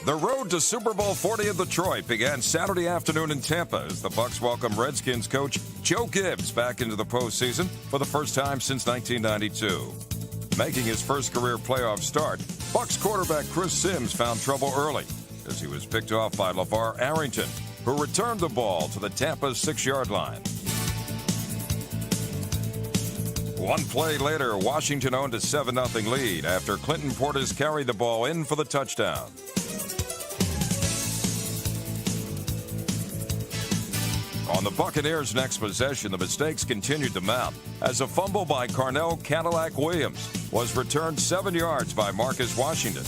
The road to Super Bowl 40 in Detroit began Saturday afternoon in Tampa as the Bucs welcomed Redskins coach Joe Gibbs back into the postseason for the first time since 1992. Making his first career playoff start, Bucs quarterback Chris Sims found trouble early as he was picked off by LeVar Arrington, who returned the ball to the Tampa 6-yard line. One play later, Washington owned a 7-0 lead after Clinton Portis carried the ball in for the touchdown. On the Buccaneers' next possession, the mistakes continued to mount as a fumble by Carnell Cadillac Williams was returned 7 yards by Marcus Washington.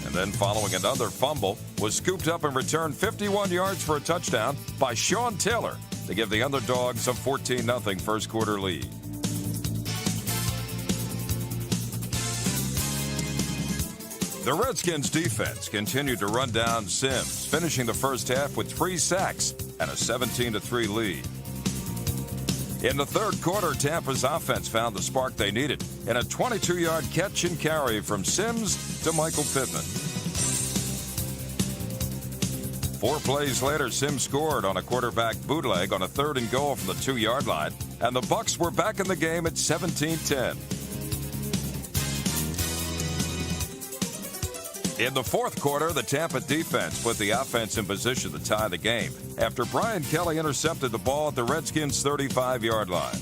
And then following another fumble, was scooped up and returned 51 yards for a touchdown by Sean Taylor to give the underdogs a 14-0 first quarter lead. The Redskins defense continued to run down Sims, finishing the first half with 3 sacks and a 17-3 lead. In the third quarter, Tampa's offense found the spark they needed in a 22-yard catch and carry from Sims to Michael Pittman. 4 plays later, Sims scored on a quarterback bootleg on a 3rd and goal from the 2-yard line, and the Bucs were back in the game at 17-10. In the fourth quarter, the Tampa defense put the offense in position to tie the game after Brian Kelly intercepted the ball at the Redskins' 35-yard line.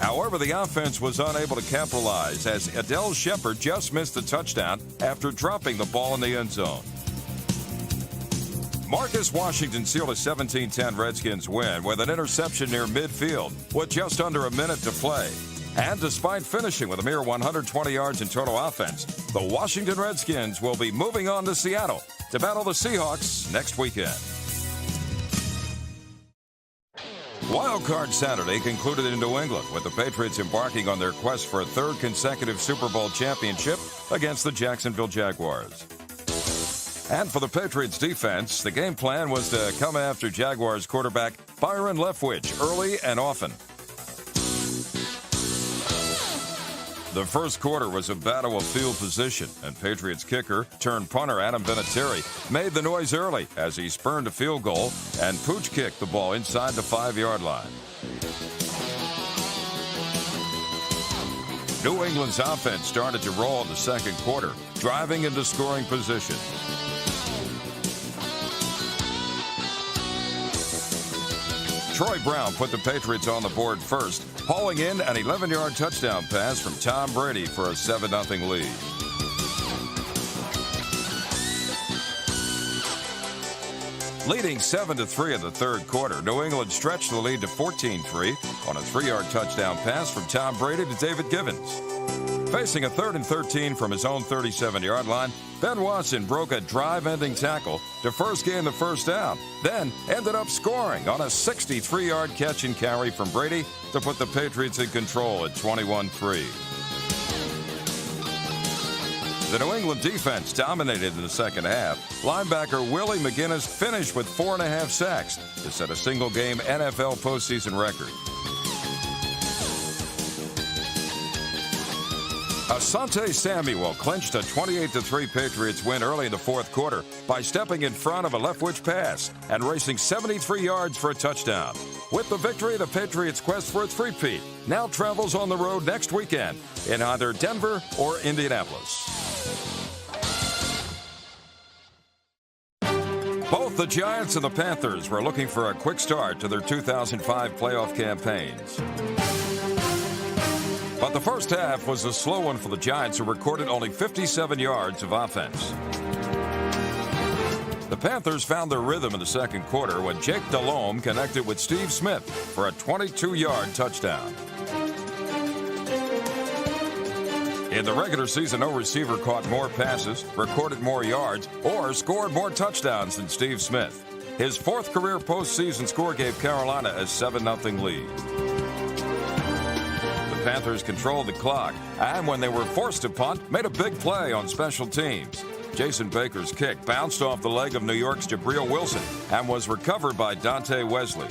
However, the offense was unable to capitalize as Adele Shepard just missed a touchdown after dropping the ball in the end zone. Marcus Washington sealed a 17-10 Redskins win with an interception near midfield with just under a minute to play. And despite finishing with a mere 120 yards in total offense, the Washington Redskins will be moving on to Seattle to battle the Seahawks next weekend. Wild Card Saturday concluded in New England with the Patriots embarking on their quest for a 3rd consecutive Super Bowl championship against the Jacksonville Jaguars. And for the Patriots defense, the game plan was to come after Jaguars quarterback Byron Leftwich early and often. The first quarter was a battle of field position, and Patriots kicker turned punter Adam Vinatieri made the noise early as he spurned a field goal and pooch kicked the ball inside the 5-yard line. New England's offense started to roll in the second quarter, driving into scoring position. Troy Brown put the Patriots on the board first, hauling in an 11-yard touchdown pass from Tom Brady for a 7-0 lead. Leading 7-3 in the third quarter, New England stretched the lead to 14-3 on a 3-yard touchdown pass from Tom Brady to David Givens. Facing a 3rd and 13 from his own 37-yard line, Ben Watson broke a drive-ending tackle to first gain the first down, then ended up scoring on a 63-yard catch and carry from Brady to put the Patriots in control at 21-3. The New England defense dominated in the second half. Linebacker Willie McGinnis finished with 4.5 sacks to set a single-game NFL postseason record. Asante Samuel clinched a 28-3 Patriots win early in the fourth quarter by stepping in front of a Leftwich pass and racing 73 yards for a touchdown. With the victory, the Patriots' quest for a three-peat now travels on the road next weekend in either Denver or Indianapolis. Both the Giants and the Panthers were looking for a quick start to their 2005 playoff campaigns. But the first half was a slow one for the Giants, who recorded only 57 yards of offense. The Panthers found their rhythm in the second quarter when Jake Delhomme connected with Steve Smith for a 22-yard touchdown. In the regular season, no receiver caught more passes, recorded more yards, or scored more touchdowns than Steve Smith. His 4th career postseason score gave Carolina a 7-0 lead. The Panthers controlled the clock, and when they were forced to punt, made a big play on special teams. Jason Baker's kick bounced off the leg of New York's Jabril Wilson and was recovered by Dante Wesley.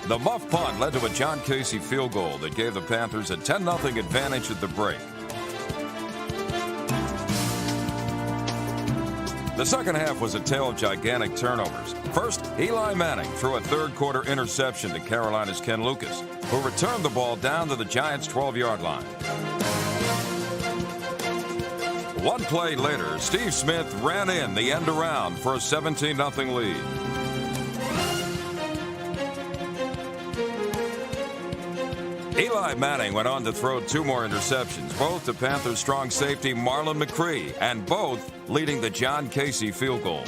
The muff punt led to a John Casey field goal that gave the Panthers a 10-0 advantage at the break. The second half was a tale of gigantic turnovers. First, Eli Manning threw a third-quarter interception to Carolina's Ken Lucas, who returned the ball down to the Giants' 12-yard line. One play later, Steve Smith ran in the end around for a 17-0 lead. Eli Manning went on to throw two more interceptions, both to Panthers strong safety Marlon McCree, and both leading the John Casey field goals.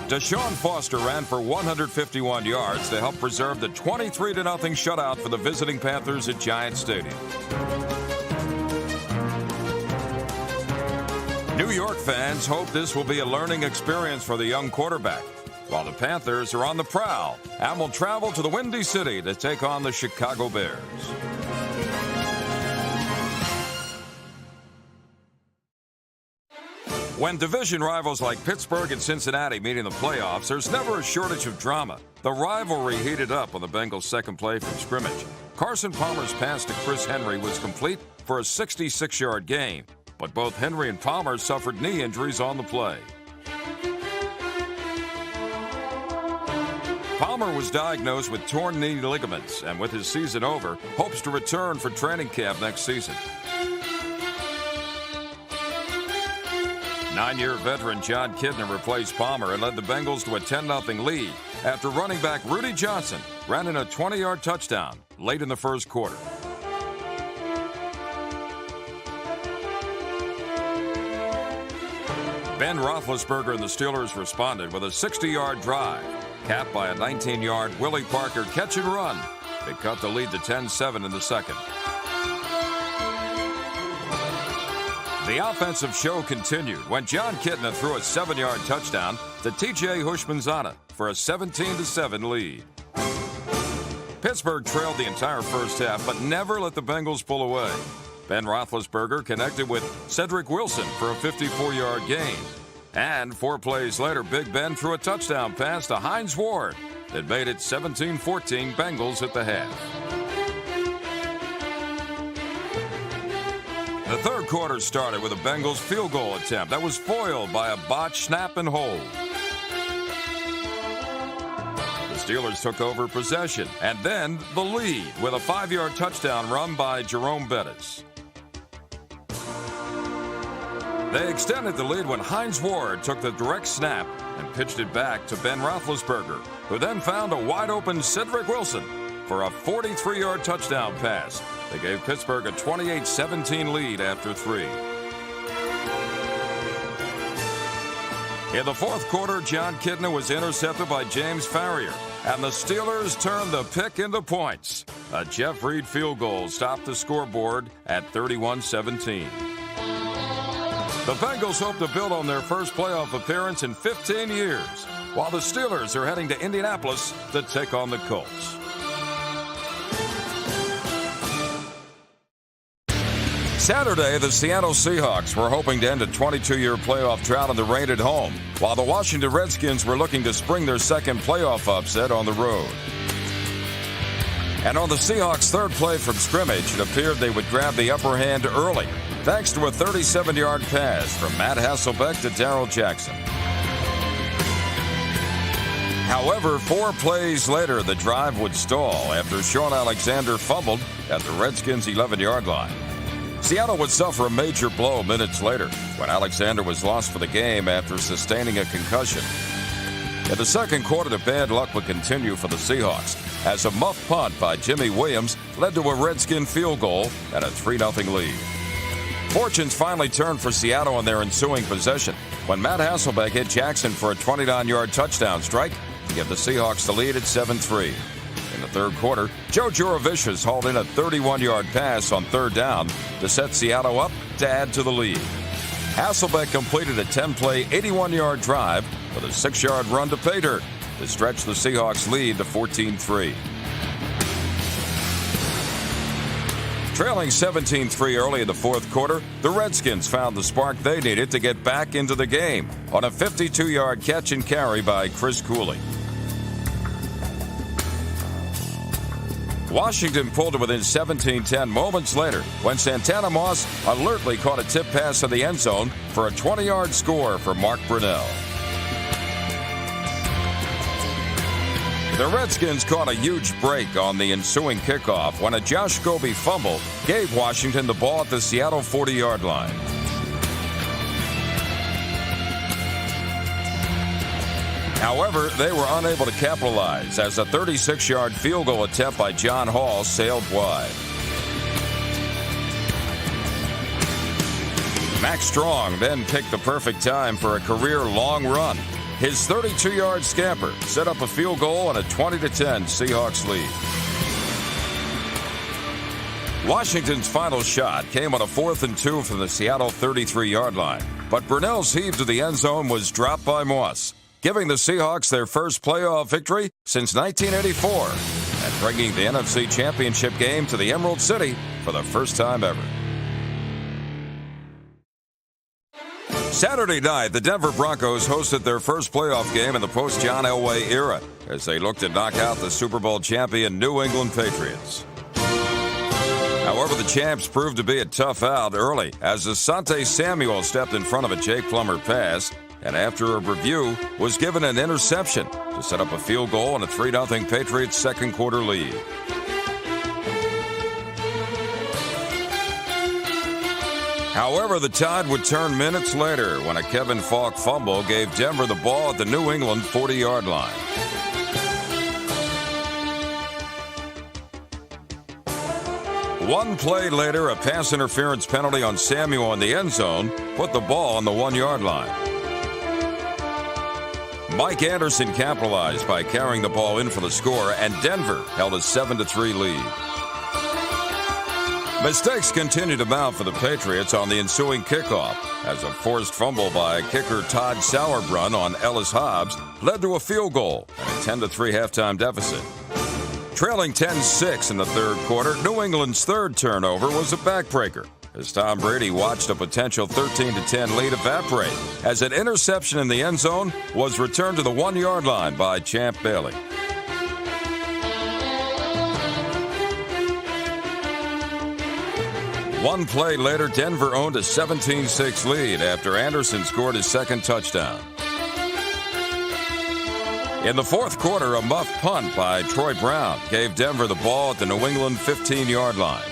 Deshaun Foster ran for 151 yards to help preserve the 23-0 shutout for the visiting Panthers at Giants Stadium. New York fans hope this will be a learning experience for the young quarterback, while the Panthers are on the prowl and will travel to the Windy City to take on the Chicago Bears. When division rivals like Pittsburgh and Cincinnati meet in the playoffs, there's never a shortage of drama. The rivalry heated up on the Bengals' second play from scrimmage. Carson Palmer's pass to Chris Henry was complete for a 66-yard gain, but both Henry and Palmer suffered knee injuries on the play. Palmer was diagnosed with torn knee ligaments, and with his season over, hopes to return for training camp next season. 9-year veteran John Kidner replaced Palmer and led the Bengals to a 10-0 lead after running back Rudy Johnson ran in a 20-yard touchdown late in the first quarter. Ben Roethlisberger and the Steelers responded with a 60-yard drive, capped by a 19-yard Willie Parker catch and run. They cut the lead to 10-7 in the second. The offensive show continued when John Kitna threw a 7-yard touchdown to T.J. Houshmandzadeh for a 17-7 lead. Pittsburgh trailed the entire first half, but never let the Bengals pull away. Ben Roethlisberger connected with Cedric Wilson for a 54-yard gain. And 4 plays later, Big Ben threw a touchdown pass to Hines Ward that made it 17-14 Bengals at the half. The third quarter started with a Bengals field goal attempt that was foiled by a botched snap and hold. The Steelers took over possession and then the lead with a 5-yard touchdown run by Jerome Bettis. They extended the lead when Hines Ward took the direct snap and pitched it back to Ben Roethlisberger, who then found a wide-open Cedric Wilson for a 43-yard touchdown pass. They gave Pittsburgh a 28-17 lead after 3. In the fourth quarter, John Kitna was intercepted by James Farrior, and the Steelers turned the pick into points. A Jeff Reed field goal stopped the scoreboard at 31-17. The Bengals hope to build on their first playoff appearance in 15 years, while the Steelers are heading to Indianapolis to take on the Colts. Saturday, the Seattle Seahawks were hoping to end a 22-year playoff drought on the rain at home, while the Washington Redskins were looking to spring their second playoff upset on the road. And on the Seahawks' third play from scrimmage, it appeared they would grab the upper hand early, thanks to a 37-yard pass from Matt Hasselbeck to Darrell Jackson. However, 4 plays later, the drive would stall after Shaun Alexander fumbled at the Redskins' 11-yard line. Seattle would suffer a major blow minutes later when Alexander was lost for the game after sustaining a concussion. In the second quarter, the bad luck would continue for the Seahawks as a muff punt by Jimmy Williams led to a Redskin field goal and a 3-0 lead. Fortunes finally turned for Seattle on their ensuing possession when Matt Hasselbeck hit Jackson for a 29-yard touchdown strike to give the Seahawks the lead at 7-3. In the third quarter, Joe Jurevicius hauled in a 31-yard pass on third down to set Seattle up to add to the lead. Hasselbeck completed a 10-play, 81-yard drive with a 6-yard run to pay dirt to stretch the Seahawks' lead to 14-3. Trailing 17-3 early in the fourth quarter, the Redskins found the spark they needed to get back into the game on a 52-yard catch and carry by Chris Cooley. Washington pulled it within 17-10 moments later when Santana Moss alertly caught a tip pass in the end zone for a 20-yard score for Mark Brunell. The Redskins caught a huge break on the ensuing kickoff when a Josh Scobee fumble gave Washington the ball at the Seattle 40-yard line. However, they were unable to capitalize as a 36-yard field goal attempt by John Hall sailed wide. Max Strong then picked the perfect time for a career long run. His 32-yard scamper set up a field goal and a 20-10 Seahawks lead. Washington's final shot came on a 4th and 2 from the Seattle 33-yard line, but Brunell's heave to the end zone was dropped by Moss, giving the Seahawks their first playoff victory since 1984 and bringing the NFC Championship game to the Emerald City for the first time ever. Saturday night, the Denver Broncos hosted their first playoff game in the post-John Elway era as they looked to knock out the Super Bowl champion New England Patriots. However, the champs proved to be a tough out early as Asante Samuel stepped in front of a Jake Plummer pass and after a review was given an interception to set up a field goal and a 3-0 Patriots second quarter lead. However, the tide would turn minutes later when a Kevin Falk fumble gave Denver the ball at the New England 40-yard line. One play later, a pass interference penalty on Samuel in the end zone put the ball on the 1-yard line. Mike Anderson capitalized by carrying the ball in for the score, and Denver held a 7-3 lead. Mistakes continued to mount for the Patriots on the ensuing kickoff as a forced fumble by kicker Todd Sauerbrunn on Ellis Hobbs led to a field goal and a 10-3 halftime deficit. Trailing 10-6 in the third quarter, New England's third turnover was a backbreaker as Tom Brady watched a potential 13-10 lead evaporate as an interception in the end zone was returned to the 1-yard line by Champ Bailey. One play later, Denver owned a 17-6 lead after Anderson scored his second touchdown. In the fourth quarter, a muff punt by Troy Brown gave Denver the ball at the New England 15-yard line.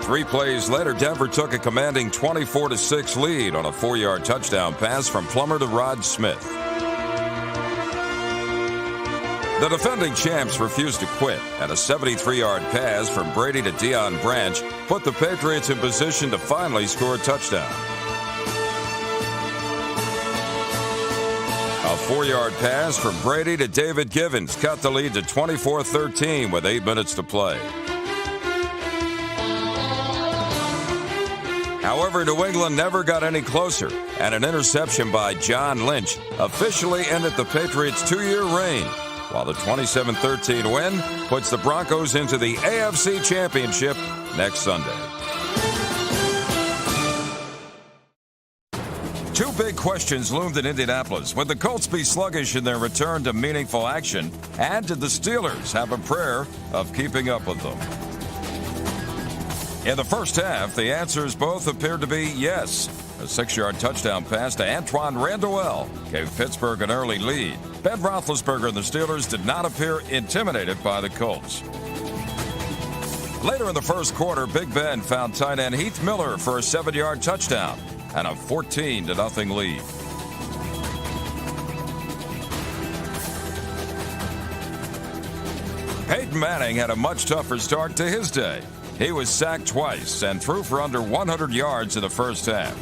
3 plays later, Denver took a commanding 24-6 lead on a 4-yard touchdown pass from Plummer to Rod Smith. The defending champs refused to quit, and a 73-yard pass from Brady to Deion Branch put the Patriots in position to finally score a touchdown. A 4-yard pass from Brady to David Givens cut the lead to 24-13 with 8 minutes to play. However, New England never got any closer, and an interception by John Lynch officially ended the Patriots' 2-year reign, while the 27-13 win puts the Broncos into the AFC Championship next Sunday. 2 big questions loomed in Indianapolis. Would the Colts be sluggish in their return to meaningful action? And did the Steelers have a prayer of keeping up with them? In the first half, the answers both appeared to be yes. A 6-yard touchdown pass to Antoine Randall gave Pittsburgh an early lead. Ben Roethlisberger and the Steelers did not appear intimidated by the Colts. Later in the first quarter, Big Ben found tight end Heath Miller for a 7-yard touchdown and a 14-0 lead. Peyton Manning had a much tougher start to his day. He was sacked twice and threw for under 100 yards in the first half.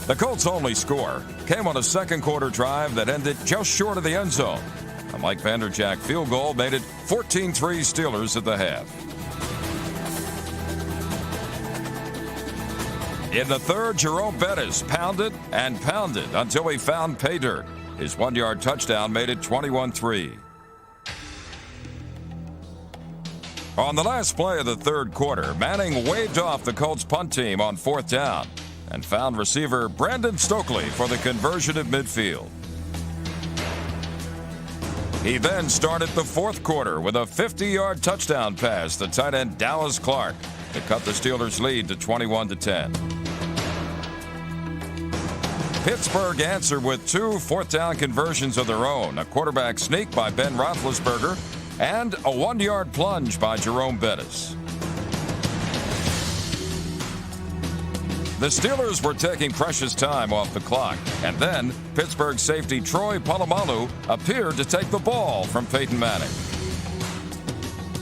The Colts' only score came on a second quarter drive that ended just short of the end zone. A Mike Vanderjagt field goal made it 14-3 Steelers at the half. In the third, Jerome Bettis pounded and pounded until he found pay dirt. His 1-yard touchdown made it 21-3. On the last play of the third quarter, Manning waved off the Colts punt team on fourth down and found receiver Brandon Stokely for the conversion at midfield. He then started the fourth quarter with a 50-yard touchdown pass to tight end Dallas Clark to cut the Steelers' lead to 21-10. Pittsburgh answered with two fourth-down conversions of their own, a quarterback sneak by Ben Roethlisberger and a one-yard plunge by Jerome Bettis. The Steelers were taking precious time off the clock, and then Pittsburgh safety Troy Polamalu appeared to take the ball from Peyton Manning.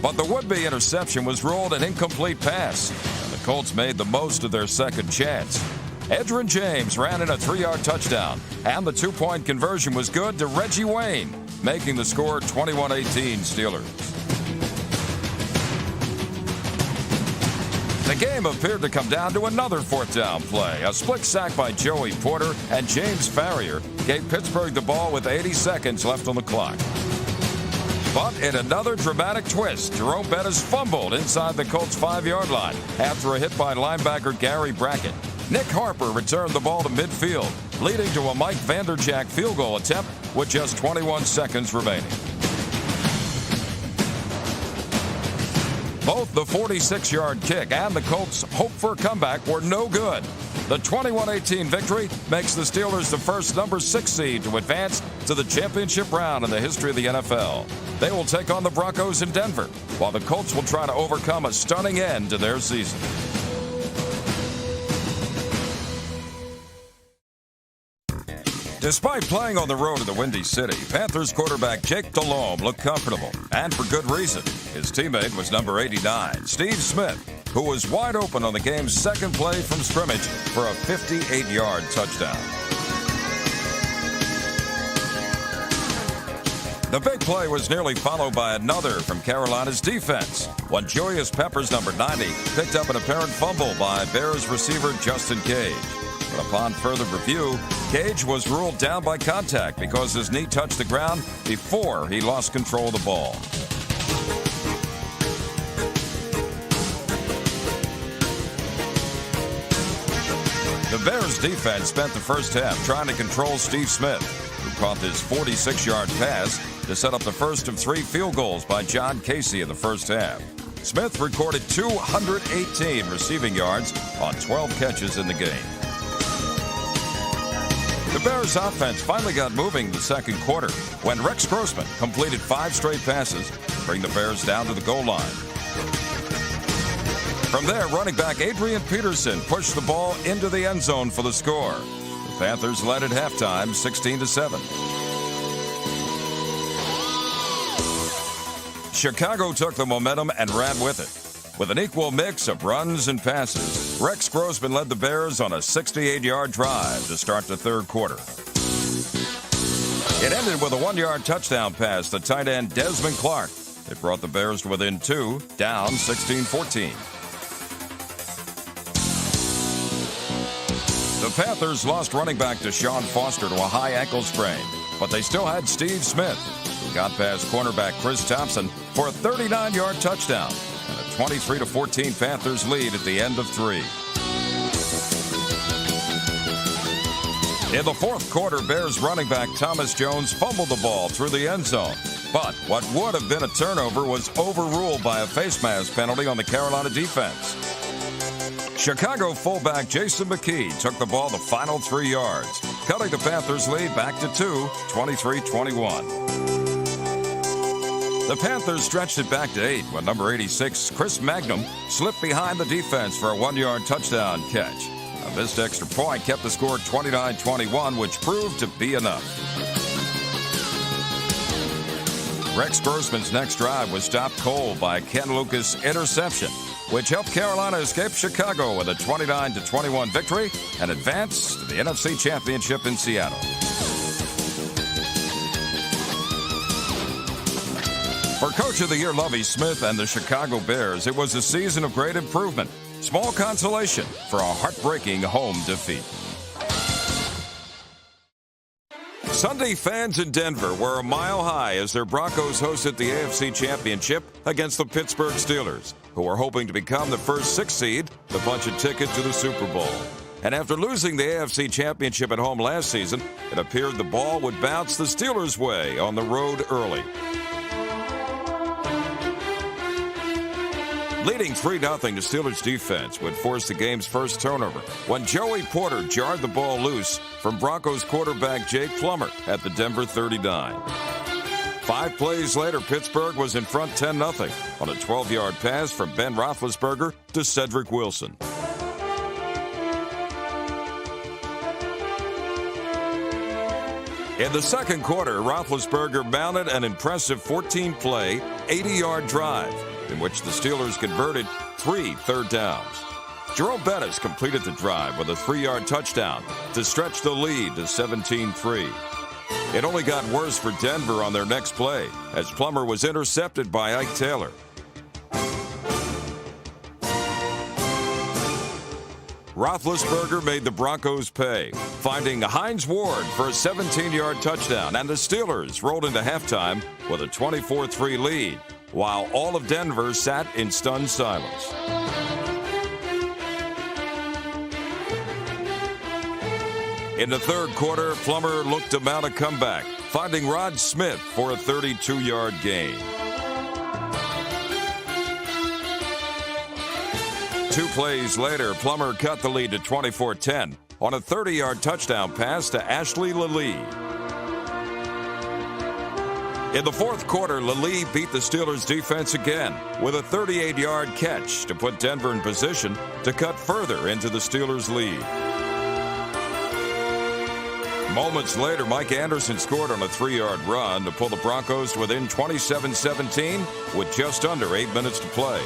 But the would-be interception was ruled an incomplete pass, and the Colts made the most of their second chance. Edgerrin James ran in a 3-yard touchdown, and the 2-point conversion was good to Reggie Wayne, making the score 21-18 Steelers. The game appeared to come down to another fourth down play. A split sack by Joey Porter and James Farrior gave Pittsburgh the ball with 80 seconds left on the clock. But in another dramatic twist, Jerome Bettis fumbled inside the Colts' 5-yard line after a hit by linebacker Gary Brackett. Nick Harper returned the ball to midfield, leading to a Mike Vanderjagt field goal attempt with just 21 seconds remaining. Both the 46-yard kick and the Colts' hope for a comeback were no good. The 21-18 victory makes the Steelers the first number 6 seed to advance to the championship round in the history of the NFL. They will take on the Broncos in Denver, while the Colts will try to overcome a stunning end to their season. Despite playing on the road in the Windy City, Panthers quarterback Jake Delhomme looked comfortable, and for good reason. His teammate was number 89, Steve Smith, who was wide open on the game's second play from scrimmage for a 58-yard touchdown. The big play was nearly followed by another from Carolina's defense, when Julius Peppers, number 90, picked up an apparent fumble by Bears receiver Justin Gage. But upon further review, Gage was ruled down by contact because his knee touched the ground before he lost control of the ball. The Bears defense spent the first half trying to control Steve Smith, who caught this 46-yard pass to set up the first of 3 field goals by John Casey in the first half. Smith recorded 218 receiving yards on 12 catches in the game. The Bears offense finally got moving in the second quarter when Rex Grossman completed 5 straight passes to bring the Bears down to the goal line. From there, running back Adrian Peterson pushed the ball into the end zone for the score. The Panthers led at halftime 16-7. Chicago took the momentum and ran with it. With an equal mix of runs and passes, Rex Grossman led the Bears on a 68-yard drive to start the third quarter. It ended with a 1-yard touchdown pass to tight end Desmond Clark. It brought the Bears to within 2, down 16-14. The Panthers lost running back Deshaun Foster to a high ankle sprain, but they still had Steve Smith, who got past cornerback Chris Thompson for a 39-yard touchdown. And a 23-14 Panthers lead at the end of 3. In the fourth quarter, Bears running back Thomas Jones fumbled the ball through the end zone. But what would have been a turnover was overruled by a face mask penalty on the Carolina defense. Chicago fullback Jason McKee took the ball the final 3 yards, cutting the Panthers' lead back to 2, 23-21. The Panthers stretched it back to 8 when number 86, Chris Magnum, slipped behind the defense for a 1-yard touchdown catch. A missed extra point kept the score 29-21, which proved to be enough. Rex Grossman's next drive was stopped cold by a Ken Lucas interception, which helped Carolina escape Chicago with a 29-21 victory and advance to the NFC Championship in Seattle. For Coach of the Year Lovie Smith and the Chicago Bears, it was a season of great improvement. Small consolation for a heartbreaking home defeat. Sunday fans in Denver were a mile high as their Broncos hosted the AFC Championship against the Pittsburgh Steelers, who were hoping to become the first 6 seed to punch a ticket to the Super Bowl. And after losing the AFC Championship at home last season, it appeared the ball would bounce the Steelers' way on the road early. Leading 3-0, the Steelers defense would force the game's first turnover when Joey Porter jarred the ball loose from Broncos quarterback Jake Plummer at the Denver 39. 5 plays later, Pittsburgh was in front 10-0 on a 12-yard pass from Ben Roethlisberger to Cedric Wilson. In the second quarter, Roethlisberger mounted an impressive 14-play, 80-yard drive in which the Steelers converted 3 third downs. Jerome Bettis completed the drive with a 3-yard touchdown to stretch the lead to 17-3. It only got worse for Denver on their next play as Plummer was intercepted by Ike Taylor. Roethlisberger made the Broncos pay, finding Hines Ward for a 17-yard touchdown, and the Steelers rolled into halftime with a 24-3 lead, while all of Denver sat in stunned silence. In the third quarter, Plummer looked to mount a comeback, finding Rod Smith for a 32-yard gain. 2 plays later, Plummer cut the lead to 24-10 on a 30-yard touchdown pass to Ashley Lilly. In the fourth quarter, Lilly beat the Steelers' defense again with a 38-yard catch to put Denver in position to cut further into the Steelers' lead. Moments later, Mike Anderson scored on a 3-yard run to pull the Broncos within 27-17 with just under 8 minutes to play.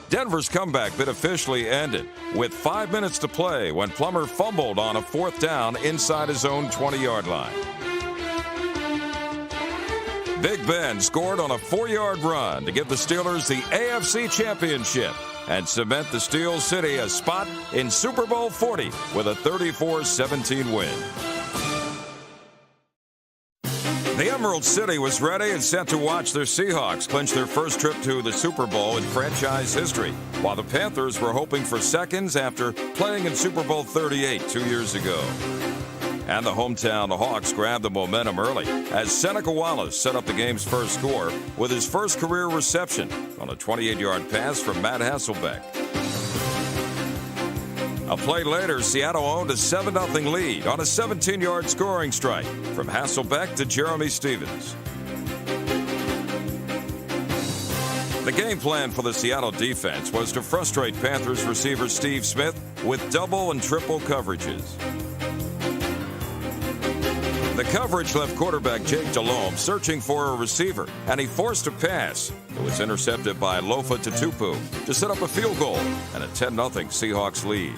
Denver's comeback bid officially ended with 5 minutes to play when Plummer fumbled on a 4th down inside his own 20-yard line. Big Ben scored on a 4-yard run to give the Steelers the AFC Championship and cement the Steel City a spot in Super Bowl 40 with a 34-17 win. The Emerald City was ready and set to watch their Seahawks clinch their first trip to the Super Bowl in franchise history, while the Panthers were hoping for seconds after playing in Super Bowl 38 2 years ago. And the hometown Hawks grabbed the momentum early as Seneca Wallace set up the game's first score with his first career reception on a 28-yard pass from Matt Hasselbeck. A play later, Seattle owned a 7-0 lead on a 17-yard scoring strike from Hasselbeck to Jeremy Stevens. The game plan for the Seattle defense was to frustrate Panthers receiver Steve Smith with double and triple coverages. The coverage left quarterback Jake Delhomme searching for a receiver, and he forced a pass that was intercepted by Lofa Tatupu to set up a field goal and a 10-0 Seahawks lead.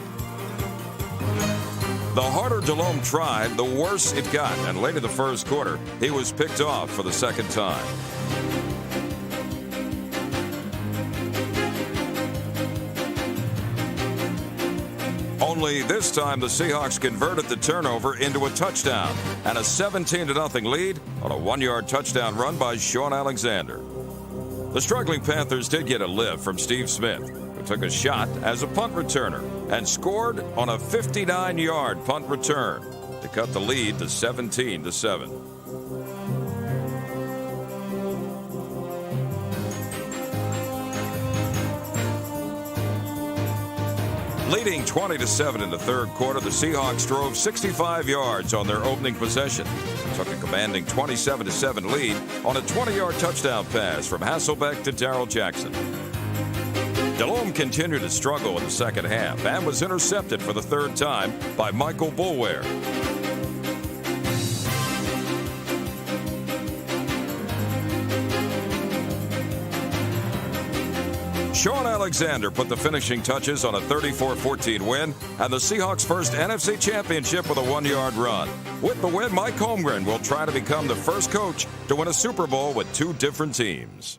The harder Delhomme tried, the worse it got, and late in the first quarter, he was picked off for the second time. Only this time, the Seahawks converted the turnover into a touchdown and a 17-0 lead on a 1-yard touchdown run by Sean Alexander. The struggling Panthers did get a lift from Steve Smith, who took a shot as a punt returner and scored on a 59-yard punt return to cut the lead to 17-7. Leading 20-7 in the third quarter, the Seahawks drove 65 yards on their opening possession, took a commanding 27-7 lead on a 20-yard touchdown pass from Hasselbeck to Darrell Jackson. Delhomme continued to struggle in the second half and was intercepted for the third time by Michael Boulware. Sean Alexander put the finishing touches on a 34-14 win and the Seahawks' first NFC Championship with a 1-yard run. With the win, Mike Holmgren will try to become the first coach to win a Super Bowl with 2 different teams.